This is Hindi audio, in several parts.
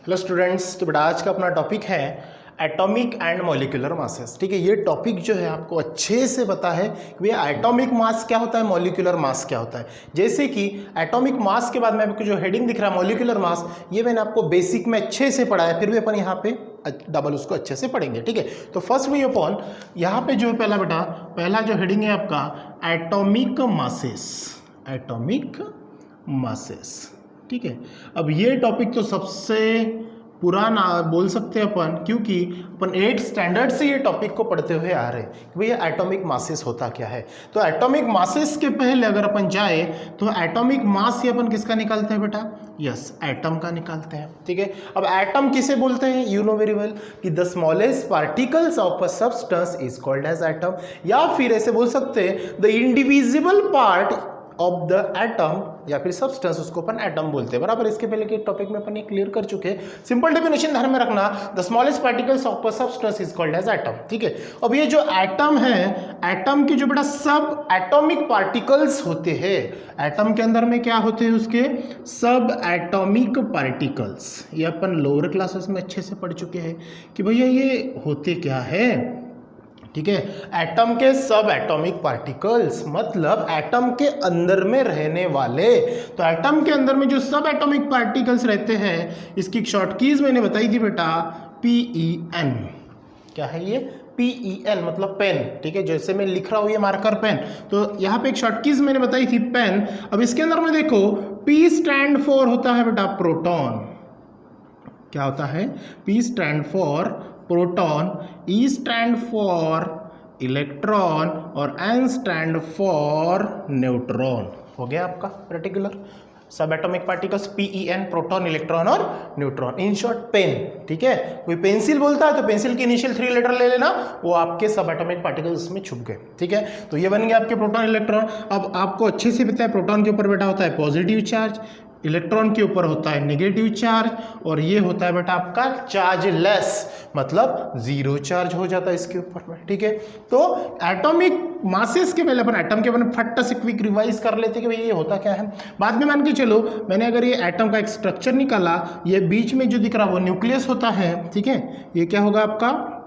हेलो स्टूडेंट्स, तो बेटा आज का अपना टॉपिक है एटॉमिक एंड मॉलिक्यूलर मासेस। ठीक है, ये टॉपिक जो है आपको अच्छे से पता है कि भैया एटॉमिक मास क्या होता है, मॉलिक्यूलर मास क्या होता है। जैसे कि एटॉमिक मास के बाद में आपको जो हेडिंग दिख रहा है मॉलिक्यूलर मास, ये मैंने आपको बेसिक में अच्छे से पढ़ा है, फिर भी अपन यहाँ पे डबल उसको अच्छे से पढ़ेंगे। ठीक है, तो फर्स्ट वी अपॉन यहाँ पे जो पहला बेटा पहला जो हेडिंग है आपका एटॉमिक मासेस, एटॉमिक मासेस। ठीक है, अब ये टॉपिक तो सबसे पुराना बोल सकते हैं अपन, क्योंकि अपन 8th स्टैंडर्ड से ये टॉपिक को पढ़ते हुए आ रहे हैं कि भैया एटॉमिक मासेस होता क्या है। तो एटॉमिक मासेस के पहले अगर अपन जाए तो एटॉमिक मास ये अपन किसका निकालते हैं बेटा, यस एटम का निकालते हैं। ठीक है, अब एटम किसे बोलते हैं, यू नो वेरी वेल कि the smallest particles of a substance is called as atom, या फिर ऐसे बोल सकते हैं the indivisible part of the atom या फिर सब्सटेंस, उसको अपन एटम बोलते हैं। बराबर, इसके पहले के टॉपिक में अपन ये क्लियर कर चुके हैं। सिंपल डेफिनेशन ध्यान में रखना, the smallest particles of a substance is called as atom. ठीक है, अब ये जो एटम है, एटम के जो बेटा सब एटॉमिक पार्टिकल्स होते हैं, एटम के अंदर में क्या होते हैं, उसके सब एटॉमिक पार्टिकल्स, ये अपन लोअर क्लासेस में अच्छे से पढ़ चुके हैं कि भैया ये होते क्या है। ठीक है, एटम के सब एटॉमिक पार्टिकल्स मतलब एटम के अंदर में रहने वाले। तो एटम के अंदर में जो सब एटॉमिक पार्टिकल्स रहते हैं, इसकी शॉर्ट कीज मैंने बताई थी बेटा, PEN। क्या है ये, PEN मतलब पेन। ठीक है, जैसे मैं लिख रहा हूं ये मार्कर पेन, तो यहाँ पे एक शॉर्ट कीज मैंने बताई थी पेन। अब इसके अंदर में देखो P स्टैंड फॉर होता है बेटा प्रोटॉन। क्या होता है, P stand for proton, E stand for electron और N स्टैंड फॉर न्यूट्रॉन। हो गया आपका पर्टिकुलर सब atomic particles PEN, proton, electron और न्यूट्रॉन, इन शॉर्ट पेन। ठीक है, कोई पेंसिल बोलता है तो पेंसिल के इनिशियल 3 लेटर ले लेना, वो आपके सब एटॉमिक पार्टिकल्स में छुप गए। ठीक है, तो ये बन गया आपके प्रोटॉन, इलेक्ट्रॉन। अब आपको अच्छे से पता है प्रोटॉन के ऊपर बेटा होता है पॉजिटिव चार्ज, इलेक्ट्रॉन के ऊपर होता है नेगेटिव चार्ज, और ये होता है बेटा आपका चार्जलेस, मतलब जीरो चार्ज हो जाता है इसके ऊपर में। ठीक है, तो एटॉमिक मासेस के पहले अपन एटम के बारे में फट से क्विक रिवाइज कर लेते हैं कि भाई ये होता क्या है। बाद में मान के चलो मैंने अगर ये एटम का एक स्ट्रक्चर निकाला, ये बीच में जो दिख रहा है वो न्यूक्लियस होता है। ठीक है, ये क्या होगा आपका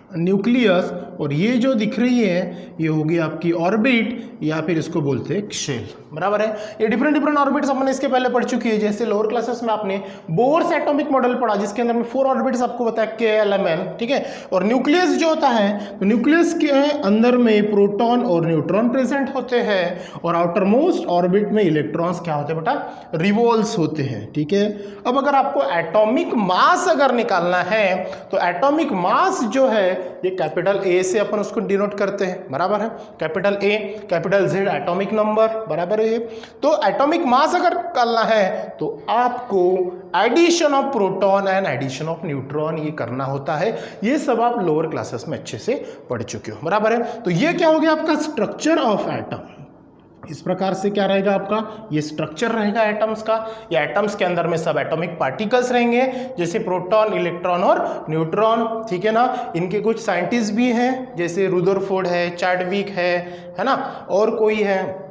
न्यूक्लियस, और ये जो दिख रही है ये होगी आपकी ऑर्बिट, या फिर इसको बोलते हैं शेल। बराबर है, ये डिफरेंट डिफरेंट ऑर्बिट्स हमने इसके पहले पढ़ चुकी है। जैसे लोअर क्लासेस में आपने बोर्स एटॉमिक मॉडल पढ़ा, जिसके अंदर में 4 ऑर्बिट्स आपको बताया KLMN। ठीक है, और न्यूक्लियस जो होता है, तो न्यूक्लियस के अंदर में प्रोटॉन और न्यूट्रॉन प्रेजेंट होते हैं, और आउटर मोस्ट ऑर्बिट में इलेक्ट्रॉन्स क्या होते हैं बेटा, रिवॉल्व्स होते हैं। ठीक है, अब अगर आपको एटॉमिक मास अगर निकालना है, तो एटॉमिक मास जो है ये कैपिटल A से अपन उसको डिनोट करते हैं। बराबर है, capital A, capital Z atomic number. बराबर है, तो एटॉमिक मास अगर निकालना है तो आपको addition of proton and addition of neutron ये करना होता है। ये सब आप लोअर क्लासेस में अच्छे से पढ़ चुके हो। बराबर है, तो ये क्या हो गया आपका स्ट्रक्चर ऑफ एटम। इस प्रकार से क्या रहेगा आपका, ये स्ट्रक्चर रहेगा एटम्स का। या एटम्स के अंदर में सब एटॉमिक पार्टिकल्स रहेंगे, जैसे प्रोटॉन, इलेक्ट्रॉन और न्यूट्रॉन। ठीक है ना, इनके कुछ साइंटिस्ट भी हैं, जैसे रुदरफोर्ड है, चैडविक है ना, और कोई है।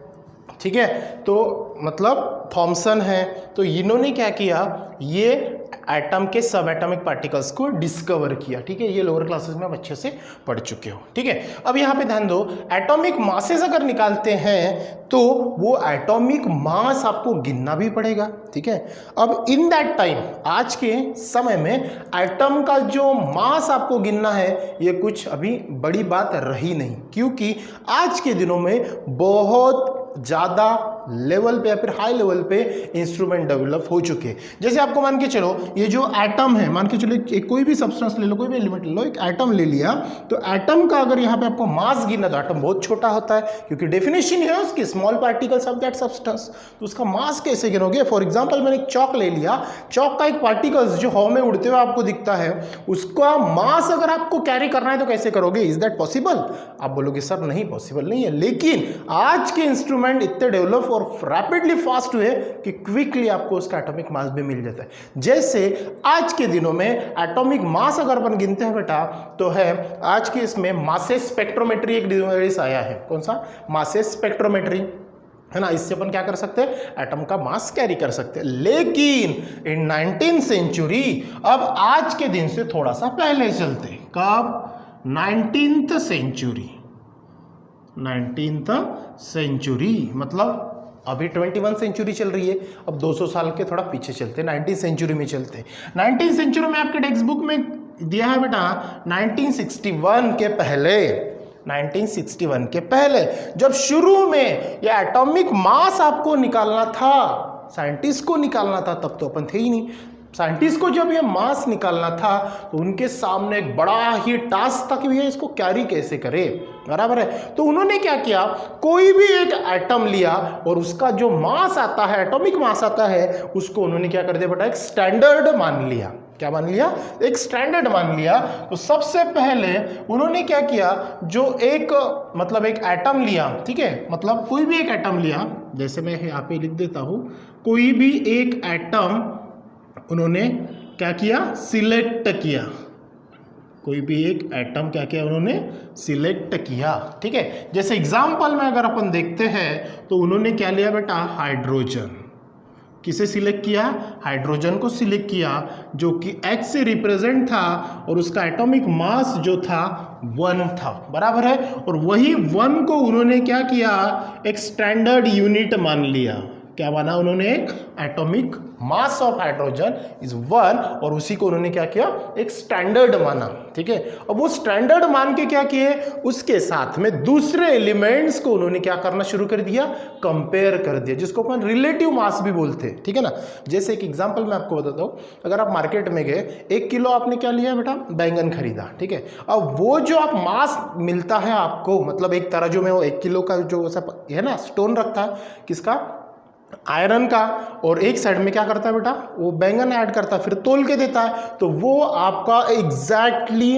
ठीक है, तो मतलब थॉमसन है। तो इन्होंने क्या किया, ये एटम के सब एटॉमिक पार्टिकल्स को डिस्कवर किया। ठीक है, ये लोअर क्लासेस में आप अच्छे से पढ़ चुके हो। ठीक है, अब यहाँ पे ध्यान दो, एटॉमिक मासेस अगर निकालते हैं तो वो एटॉमिक मास आपको गिनना भी पड़ेगा। ठीक है, अब इन दैट टाइम आज के समय में एटम का जो मास आपको गिनना है, ये कुछ अभी बड़ी बात रही नहीं, क्योंकि आज के दिनों में बहुत ज़्यादा लेवल पे या फिर हाई लेवल पे इंस्ट्रूमेंट डेवलप हो चुके हैं। जैसे आपको मान के चलो, ये जो एटम है, मान के चलो एक कोई भी सब्सटेंस ले लो, कोई भी एलिमेंट ले लो, एक एटम ले लिया, तो एटम का अगर यहाँ पे आपको मास गिनना, तो एटम बहुत छोटा होता है, क्योंकि डेफिनेशन है उसकी small particles of that substance. तो उसका मास कैसे गिनोगे। फॉर एग्जाम्पल मैंने एक चौक ले लिया, चौक का एक पार्टिकल्स जो हवा में उड़ते हुए आपको दिखता है, उसका मास अगर आपको कैरी करना है तो कैसे करोगे, इज दैट पॉसिबल। आप बोलोगे सर नहीं पॉसिबल नहीं है, लेकिन आज के इंस्ट्रूमेंट इतने डेवलप और रैपिडली फास्ट हुए कि क्विकली आपको उसका एटॉमिक मास भी मिल जाता है। जैसे आज के दिनों में एटॉमिक मास अगर अपन गिनते हैं बेटा, तो है आज के इसमें मासेस स्पेक्ट्रोमेट्री एक डिवाइस आया है। कौन सा, मासेस स्पेक्ट्रोमेट्री। है ना, इससे अपन क्या कर सकते हैं, एटम का मास कैरी कर सकते हैं। लेकिन इन 19th सेंचुरी, अब आज के दिन से थोड़ा सा पहले चलते, कब, 19th सेंचुरी, मतलब अभी 21 सेंचुरी चल रही है, अब 200 साल के थोड़ा पीछे चलते हैं, 19th सेंचुरी में चलते हैं। 19th सेंचुरी में आपके टेक्स्ट बुक में दिया है बेटा 1961 के पहले, 1961 के पहले जब शुरू में ये एटॉमिक मास आपको निकालना था, साइंटिस्ट को निकालना था, तब तो अपन थे ही नहीं। साइंटिस्ट को जब ये मास निकालना था तो उनके सामने एक बड़ा ही टास्क था कि भैया इसको कैरी कैसे करे, बराबर है। तो उन्होंने क्या किया, कोई भी एक एटम लिया और उसका जो मास आता है, एटॉमिक मास आता है, उसको उन्होंने क्या कर दिया बेटा, एक स्टैंडर्ड मान लिया। क्या मान लिया, एक स्टैंडर्ड मान लिया। तो सबसे पहले उन्होंने क्या किया, जो एक मतलब एक एटम लिया, ठीक है, मतलब कोई भी एक एटम लिया, जैसे मैं यहाँ पे लिख देता हूँ, कोई भी एक एटम उन्होंने क्या किया, सिलेक्ट किया, कोई भी एक एटम क्या किया, उन्होंने सिलेक्ट किया, ठीक है। जैसे एग्जांपल में अगर अपन देखते हैं तो उन्होंने क्या लिया बेटा, हाइड्रोजन। किसे सिलेक्ट किया, हाइड्रोजन को सिलेक्ट किया, जो कि H से रिप्रेजेंट था और उसका एटॉमिक मास जो था 1 था, बराबर है। और वही 1 को उन्होंने क्या किया, एक स्टैंडर्ड यूनिट मान लिया। क्या माना उन्होंने, एक atomic mass of hydrogen is 1, और उसी को उन्होंने क्या किया, एक स्टैंडर्ड माना, ठीक है। अब वो स्टैंडर्ड मान के क्या किए, उसके साथ में दूसरे एलिमेंट्स को उन्होंने क्या करना शुरू कर दिया, कंपेयर कर दिया, जिसको अपन रिलेटिव मास भी बोलते हैं, ठीक है ना। जैसे एक एग्जांपल मैं आपको बताता हूँ, अगर आप मार्केट में गए, 1 किलो आपने क्या लिया बेटा, बैंगन खरीदा, ठीक है। अब वो जो आप मास मिलता है आपको, मतलब एक तराजू में वो 1 किलो का जो सब है ना स्टोन रखता है, किसका, आयरन का, और एक साइड में क्या करता है बेटा, वो बैंगन ऐड करता है, फिर तोल के देता है, तो वो आपका एग्जैक्टली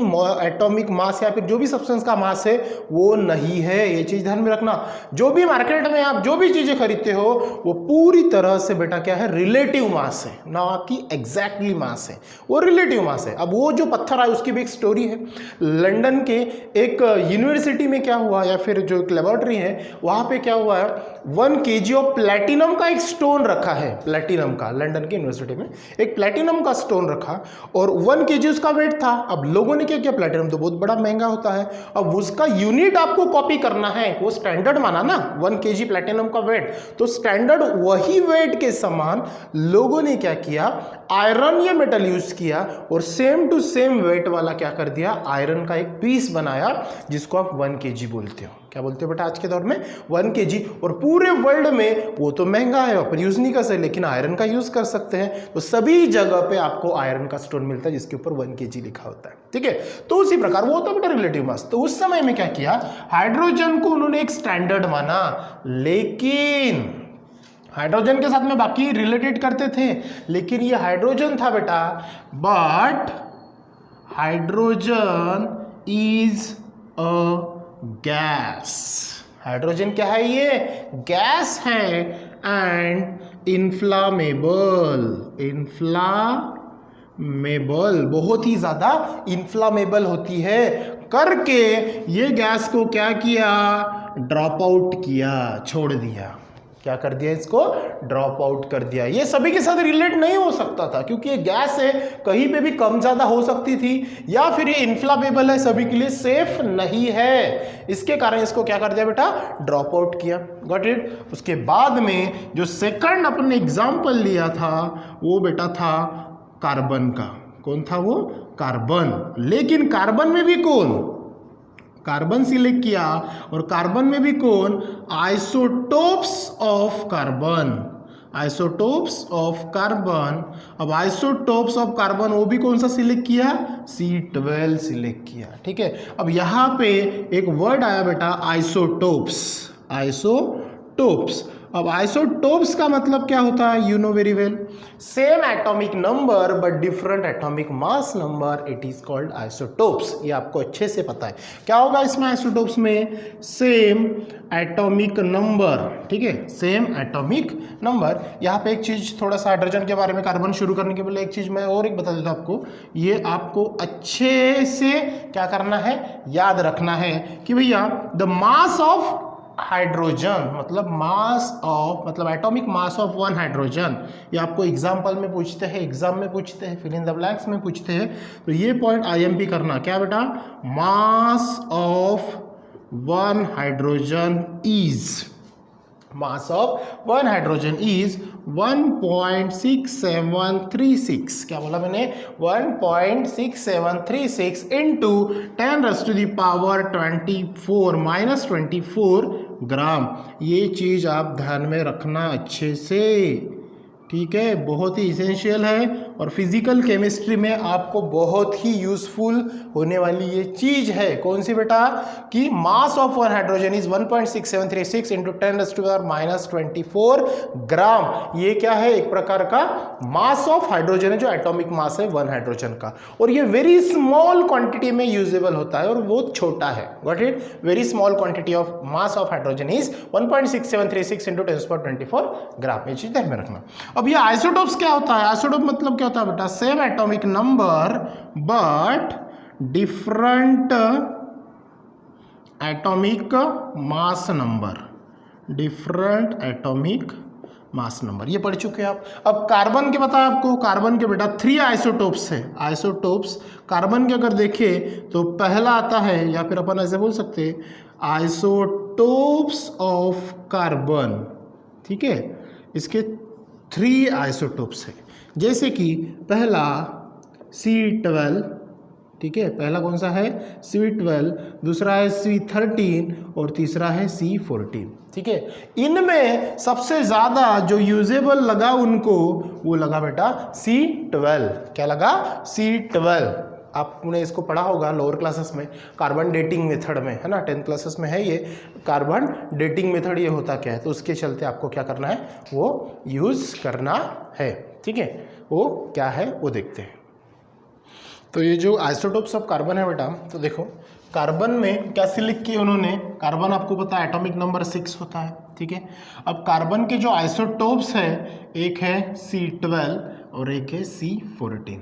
एटॉमिक मास या फिर जो भी सब्सटेंस का मास है वो नहीं है। ये चीज ध्यान में रखना, जो भी मार्केट में आप जो भी चीजें खरीदते हो वो पूरी तरह से बेटा क्या है, रिलेटिव मास है, ना कि एग्जैक्टली मास है, वो रिलेटिव मास है। अब वो जो पत्थर आया उसकी भी एक स्टोरी है। लंदन के एक यूनिवर्सिटी में क्या हुआ, या फिर जो एक लेबोरेटरी है वहां पे क्या हुआ है, 1 kg ऑफ प्लैटिनम का एक स्टोन रखा है, प्लैटिनम का, लंदन की यूनिवर्सिटी में एक प्लैटिनम का स्टोन रखा और 1 kg उसका वेट था। अब लोगों ने क्या किया, प्लैटिनम तो बहुत बड़ा महंगा होता है, अब उसका यूनिट आपको कॉपी करना है, वो स्टैंडर्ड माना ना 1 kg प्लैटिनम का वेट, तो स्टैंडर्ड वही वेट के समान लोगों ने क्या किया, आयरन या मेटल यूज किया और सेम टू सेम वेट वाला क्या कर दिया, आयरन का एक पीस बनाया, जिसको आप 1 kg बोलते हो। क्या बोलते हो बेटा आज के दौर में, 1 kg। और पूरे वर्ल्ड में वो तो महंगा है, अपन यूज नहीं कर सकते, लेकिन आयरन का यूज कर सकते हैं। तो सभी जगह पे आपको आयरन का स्टोन मिलता है जिसके ऊपर 1 kg लिखा होता है, ठीक है। तो उसी प्रकार वो तो बेटा रिलेटिव मास। तो उस समय में क्या किया, हाइड्रोजन को उन्होंने एक स्टैंडर्ड माना, लेकिन हाइड्रोजन के साथ में बाकी रिलेटेड करते थे, लेकिन ये हाइड्रोजन था बेटा, but hydrogen is a gas. Hydrogen क्या है, ये गैस है, एंड इन्फ्लामेबल, इन्फ्लामेबल, बहुत ही ज्यादा इन्फ्लामेबल होती है, करके ये गैस को क्या किया, ड्रॉप आउट किया, छोड़ दिया। क्या कर दिया, इसको ड्रॉप आउट कर दिया। ये सभी के साथ रिलेट नहीं हो सकता था, क्योंकि ये गैस है, कहीं पे भी कम ज्यादा हो सकती थी, या फिर ये इन्फ्लामेबल है, सभी के लिए सेफ नहीं है, इसके कारण इसको क्या कर दिया बेटा, ड्रॉप आउट किया। Got it. उसके बाद में जो सेकंड अपने एग्जाम्पल लिया था वो बेटा था कार्बन का। कौन था वो, कार्बन। लेकिन कार्बन में भी कौन, कार्बन सिलेक्ट किया, और कार्बन में भी कौन, isotopes of carbon, isotopes of carbon. अब आइसोटोप्स ऑफ कार्बन वो भी कौन सा सिलेक्ट किया, C12 सिलेक्ट किया, ठीक है। अब यहाँ पे एक वर्ड आया बेटा आइसोटोप्स, आइसोटोप्स। अब आइसोटोप्स का मतलब क्या होता है, you know very well, same atomic number but different atomic mass number, it is called isotopes. ये आपको अच्छे से पता है। क्या होगा इसमें आइसोटोप्स में, सेम एटॉमिक नंबर, ठीक है, सेम एटॉमिक नंबर। यहाँ पे एक चीज थोड़ा सा हाइड्रोजन के बारे में, कार्बन शुरू करने के पहले एक चीज मैं और एक बता देता हूँ आपको, ये आपको अच्छे से क्या करना है, याद रखना है कि भैया द मास ऑफ हाइड्रोजन मतलब मास ऑफ मतलब atomic mass of one hydrogen, ये आपको एग्जाम्पल में पूछते हैं, एग्जाम में पूछते हैं, फिल इन द ब्लैंक्स में पूछते हैं, तो ये पॉइंट आईएमपी करना क्या बेटा, mass of one hydrogen is, mass of one hydrogen is 1.6736, क्या बोला मैंने, 1.6736 into 10⁻⁴ माइनस 24 ग्राम। ये चीज आप ध्यान में रखना अच्छे से, ठीक है, बहुत ही इसेंशियल है और फिजिकल केमिस्ट्री में आपको बहुत ही यूजफुल होने वाली ये चीज है। कौन सी बेटा, कि mass of one hydrogen is 1.6736 into 10⁻⁻24 ग्राम। ये क्या है, एक प्रकार का मास ऑफ हाइड्रोजन है, जो एटॉमिक मास है वन हाइड्रोजन का, और ये वेरी स्मॉल क्वांटिटी में यूजेबल होता है और बहुत छोटा है। Got it, very small quantity of mass of hydrogen is 1.6736 into 10⁻24 ग्राम। ये चीज ध्यान में रखना। अब ये आइसोटोप्स क्या होता है, आइसोटोप मतलब क्या होता है बेटा, same atomic number but different atomic mass number, different atomic mass number, ये पढ़ चुके हैं आप। अब कार्बन के बताया आपको, कार्बन के बेटा 3 आइसोटोप्स है, आइसोटोप्स कार्बन के अगर देखें तो पहला आता है, या फिर अपन ऐसे बोल सकते हैं आइसोटोप्स ऑफ कार्बन, ठीक है, इसके 3 आइसोटोप्स है, जैसे कि पहला C12, ठीक है, पहला कौन सा है C12, दूसरा है C13 और तीसरा है C14, ठीक है। इनमें सबसे ज्यादा जो यूजेबल लगा उनको, वो लगा बेटा C12, क्या लगा, C12। आपने इसको पढ़ा होगा लोअर क्लासेस में, कार्बन डेटिंग मेथड में, है ना, 10th क्लासेस में है ये कार्बन डेटिंग मेथड, ये होता क्या है, तो उसके चलते आपको क्या करना है, वो यूज करना है, ठीक है, वो क्या है वो देखते हैं। तो ये जो आइसोटोप्स ऑफ कार्बन है बेटा, तो देखो कार्बन में क्या सिलेक्ट किए उन्होंने, कार्बन आपको पता है एटॉमिक नंबर 6 होता है, ठीक है। अब कार्बन के जो आइसोटोप्स है, एक है C12 और एक है C14,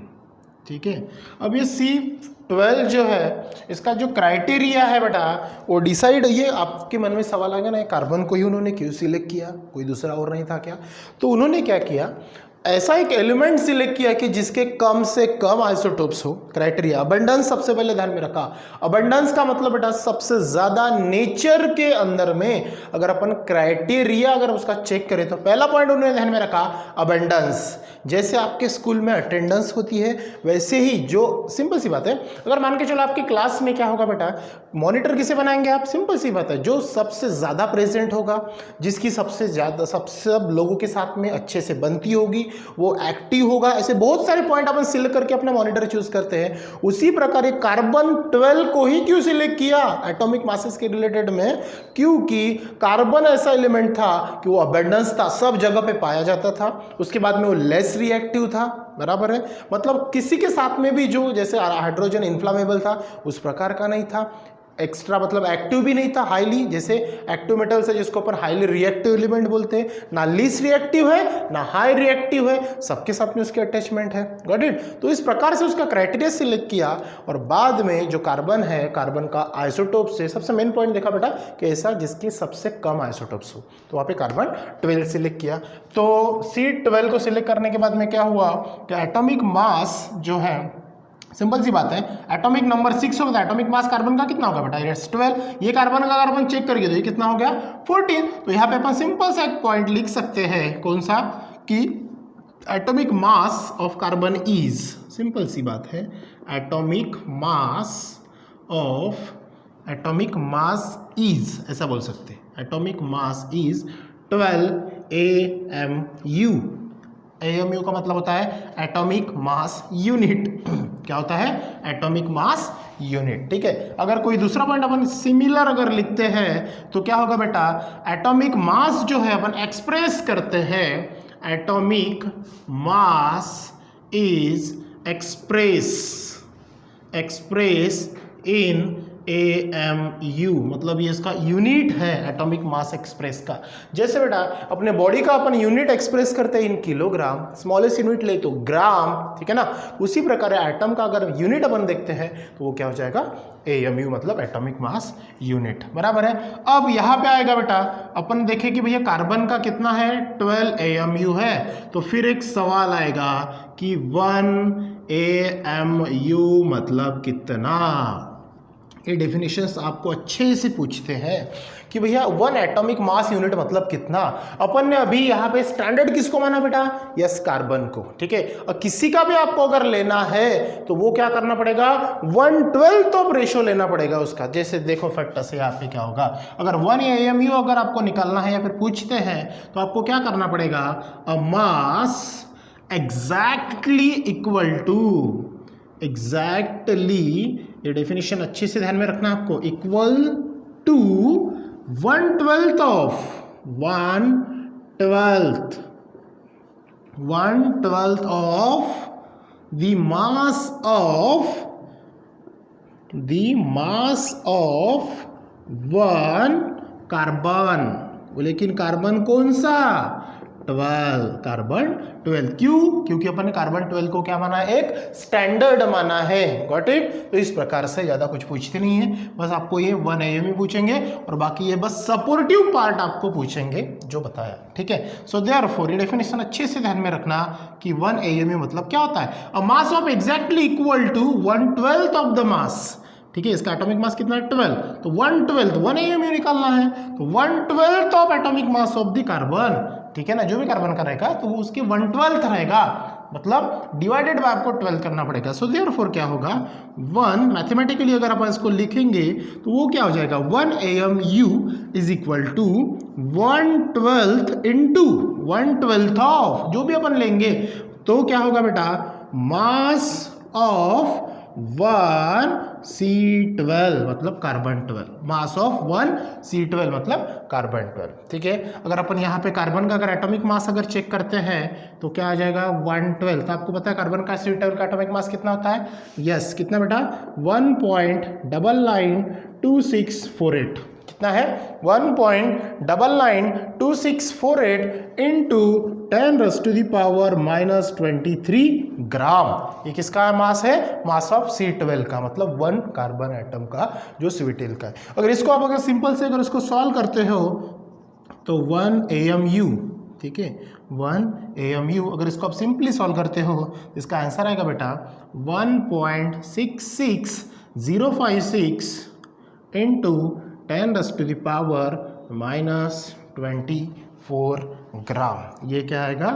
ठीक है। अब ये C12 जो है, इसका जो क्राइटेरिया है बेटा, वो डिसाइड, ये आपके मन में सवाल आ गया ना, कार्बन को ही उन्होंने क्यों सिलेक्ट किया, कोई दूसरा और नहीं था क्या, तो उन्होंने क्या किया, ऐसा एक एलिमेंट सिलेक्ट किया कि जिसके कम से कम आइसोटोप्स हो। क्राइटेरिया अबंडेंस सबसे पहले ध्यान में रखा, अबंडेंस का मतलब बेटा सबसे ज्यादा नेचर के अंदर में, अगर अपन क्राइटेरिया अगर उसका चेक करें तो पहला पॉइंट उन्होंने ध्यान में रखा अबंडेंस। जैसे आपके स्कूल में अटेंडेंस होती है, वैसे ही जो सिंपल सी बात है, अगर मान के चलो आपकी क्लास में क्या होगा बेटा, मॉनिटर किसे बनाएंगे आप, सिंपल सी बात है, जो सबसे ज्यादा प्रेजेंट होगा, जिसकी सबसे ज्यादा सब लोगों के साथ में अच्छे से बनती होगी, वो एक्टिव होगा। ऐसे बहुत सारे पॉइंट अपन सिलेक्ट करके अपना मॉनिटर चूज करते हैं। उसी प्रकार ये कार्बन 12 को ही क्यों सिलेक्ट किया एटॉमिक मासेस के रिलेटेड में, क्योंकि कार्बन ऐसा एलिमेंट था कि वो अबंडेंस था, सब जगह पे पाया जाता था, उसके बाद में वो लेस रिएक्टिव था, बराबर है, मतलब किसी के साथ में भी जो जैसे हाइड्रोजन इन्फ्लामेबल था उस प्रकार का नहीं था, एक्स्ट्रा मतलब एक्टिव भी नहीं था हाईली, जैसे एक्टिव मेटल्स है जिसको अपन हाईली रिएक्टिव एलिमेंट बोलते हैं, ना लीस्ट रिएक्टिव है ना हाई रिएक्टिव है, सबके साथ में उसके अटैचमेंट है। Got it. तो इस प्रकार से उसका क्राइटेरिया सिलेक्ट किया और बाद में जो कार्बन है, कार्बन का आइसोटोप से सबसे मेन पॉइंट देखा बेटा कि ऐसा जिसकी सबसे कम आइसोटोप्स हो, तो वहाँ पे कार्बन 12 सिलेक्ट किया। तो C12 को सिलेक्ट करने के बाद में क्या हुआ कि एटॉमिक मास जो है, सिंपल सी बात है, एटॉमिक नंबर 6 होगा, एटॉमिक मास कार्बन का कितना होगा बेटा, इट्स 12। ये कार्बन का अगर अपन चेक करेंगे तो ये कितना हो गया 14। तो यहाँ पे अपन सिंपल सा एक पॉइंट लिख सकते हैं, कौन सा, कि atomic mass of carbon is, simple सी बात है, एटॉमिक मास इज, ऐसा बोल सकते हैं, atomic mass is 12 AMU। AMU का मतलब होता है एटॉमिक मास यूनिट। क्या होता है, एटॉमिक मास यूनिट, ठीक है। अगर कोई दूसरा पॉइंट अपन सिमिलर अगर लिखते हैं तो क्या होगा बेटा, एटॉमिक मास जो है अपन एक्सप्रेस करते हैं, atomic mass is express in AMU, मतलब ये इसका यूनिट है एटॉमिक मास एक्सप्रेस का। जैसे बेटा अपने बॉडी का अपन यूनिट एक्सप्रेस करते हैं इन किलोग्राम, स्मॉलेस्ट यूनिट ले तो ग्राम, ठीक है ना। उसी प्रकार एटम का अगर यूनिट अपन देखते हैं तो वो क्या हो जाएगा, AMU, मतलब एटॉमिक मास यूनिट, बराबर है। अब यहाँ पे आएगा बेटा, अपन देखें कि भैया कार्बन का कितना है, 12 AMU है, तो फिर एक सवाल आएगा कि 1 AMU मतलब कितना। ये डेफिनेशंस आपको अच्छे से पूछते हैं कि भैया 1 एटॉमिक मास यूनिट मतलब कितना। अपन ने अभी यहाँ पे स्टैंडर्ड किसको माना बेटा, यस कार्बन को, ठीक है। और किसी का भी आपको अगर लेना है तो वो क्या करना पड़ेगा, 1/12 ऑफ रेशो लेना पड़ेगा उसका। जैसे देखो फैक्टर से यहाँ पे क्या होगा, अगर 1 AMU अगर आपको निकालना है या फिर पूछते हैं तो आपको क्या करना पड़ेगा, a mass exactly equal to, exactly, ये डेफिनेशन अच्छे से ध्यान में रखना आपको, equal to 1/12 of 1/12 of the mass of 1 carbon. लेकिन कार्बन कौन सा, 12, कार्बन 12। क्यों, क्योंकि अपन ने कार्बन 12 को क्या माना है, एक स्टैंडर्ड माना है, गॉट इट। तो इस प्रकार से ज्यादा कुछ पूछते नहीं है, बस आपको ये 1 AMU पूछेंगे और बाकी ये बस सपोर्टिव पार्ट आपको पूछेंगे जो बताया, ठीक है। सो देयरफॉर ये डेफिनेशन अच्छे से ध्यान में रखना कि 1 AMU मतलब क्या होता है, a mass of exactly equal to 1/12 of the mass, ठीक है। इसका एटॉमिक मास कितना है, 12, तो 1/12, 1 AMU निकालना है तो 1/12 of atomic mass of the carbon, ठीक है ना। जो भी कार्बन का रहेगा तो वो उसके 1/12 रहेगा, मतलब डिवाइडेड बाय आपको 12 करना पड़ेगा। सो देयरफॉर क्या होगा, 1 मैथमेटिकली अगर अपन इसको लिखेंगे तो वो क्या हो जाएगा, 1 AMU is equal to 1/12 into 1/12 of, जो भी अपन लेंगे तो क्या होगा बेटा, मास ऑफ 1 C12 मतलब कार्बन 12, मास ऑफ 1 C12 मतलब कार्बन 12, ठीक है। अगर अपन यहाँ पे कार्बन का अगर एटॉमिक मास अगर चेक करते हैं तो क्या आ जाएगा, 1/12। तो आपको पता है कार्बन का C12 का एटॉमिक मास कितना होता है, यस, कितना बेटा, 1.992648, कितना है, 1.992648 इंटू 10⁻⁻³ ग्राम। ये किसका मास है, मास ऑफ C12 का, मतलब 1 कार्बन एटम का जो C12 का है। अगर इसको आप अगर सिंपल से अगर इसको सॉल्व करते हो तो 1 AMU, ठीक है, 1 AMU अगर इसको आप सिंपली सॉल्व करते हो तो इसका आंसर आएगा बेटा 1.66056 इंटू 10⁻⁻24 ग्राम। ये क्या आएगा,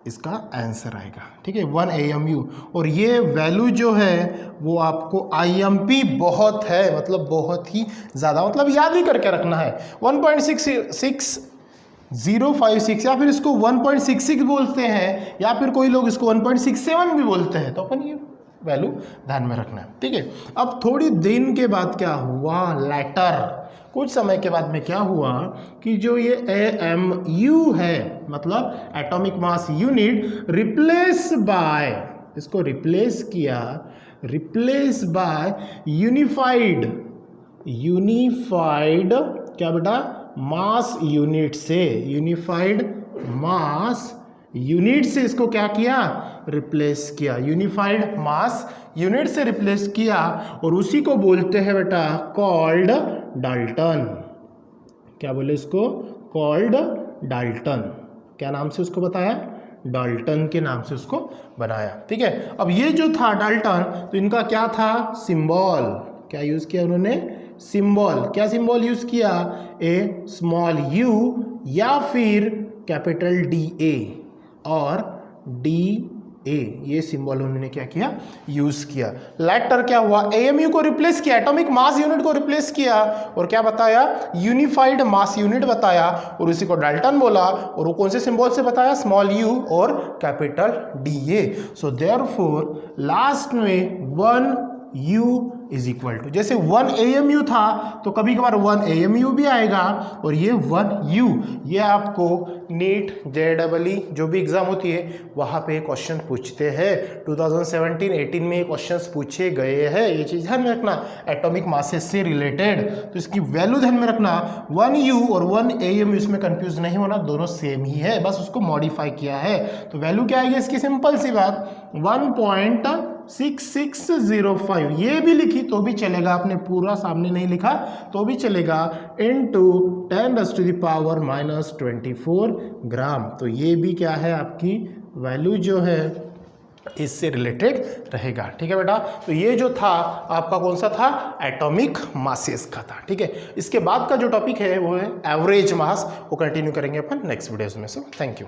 इसका आंसर आएगा, ठीक है, 1 AMU। और ये वैल्यू जो है वो आपको IMP बहुत है, मतलब बहुत ही ज़्यादा, मतलब याद ही करके रखना है। 1.66056 या फिर इसको 1.66 बोलते हैं, या फिर कोई लोग इसको 1.67 भी बोलते हैं, तो अपन ये वैल्यू ध्यान में रखना है, ठीक है। अब थोड़ी दिन के बाद क्या हुआ, लेटर कुछ समय के बाद में क्या हुआ कि जो ये AMU है, मतलब atomic mass unit, replace by, इसको रिप्लेस किया, रिप्लेस बाय यूनिफाइड क्या बेटा, मास यूनिट से, यूनिफाइड मास यूनिट से इसको क्या किया, रिप्लेस किया, यूनिफाइड मास यूनिट से रिप्लेस किया, और उसी को बोलते हैं बेटा कॉल्ड डाल्टन। क्या बोले इसको, कॉल्ड डाल्टन। क्या नाम से उसको बताया, डाल्टन के नाम से उसको बनाया, ठीक है। अब ये जो था डाल्टन, तो इनका क्या था, सिंबल, क्या यूज किया उन्होंने, सिंबल। क्या सिंबल यूज किया, ए स्मॉल u या फिर कैपिटल DA और DA, ये सिंबल उन्होंने क्या किया, यूज किया। लेटर क्या हुआ, AMU को रिप्लेस किया, एटॉमिक मास यूनिट को रिप्लेस किया, और क्या बताया, यूनिफाइड मास यूनिट बताया, और उसी को डाल्टन बोला, और वो कौन से सिंबल से बताया, स्मॉल u और capital DA। So therefore last में 1U इज इक्वल टू, जैसे 1 AMU था तो कभी कभार 1 AMU भी आएगा और ये 1U, ये आपको नीट JEE जो भी एग्जाम होती है वहाँ पे क्वेश्चन पूछते हैं। 2017-18 में ये क्वेश्चंस पूछे गए हैं। ये चीज़ ध्यान में रखना, एटॉमिक मासेस से रिलेटेड, तो इसकी वैल्यू ध्यान में रखना। 1U और 1 AMU, इसमें कंफ्यूज नहीं होना, दोनों सेम ही है, बस उसको मॉडिफाई किया है। तो वैल्यू क्या आएगी इसकी, सिंपल सी बात 1.6605, ये भी लिखी तो भी चलेगा, आपने पूरा सामने नहीं लिखा तो भी चलेगा, इनटू 10⁻⁻24 ग्राम। तो ये भी क्या है, आपकी वैल्यू जो है इससे रिलेटेड रहेगा। ठीक है बेटा, तो ये जो था आपका कौन सा था, एटॉमिक मासेस का था। ठीक है, इसके बाद का जो टॉपिक है वो है एवरेज मास, वो कंटिन्यू करेंगे अपन नेक्स्ट वीडियोस में। So thank you.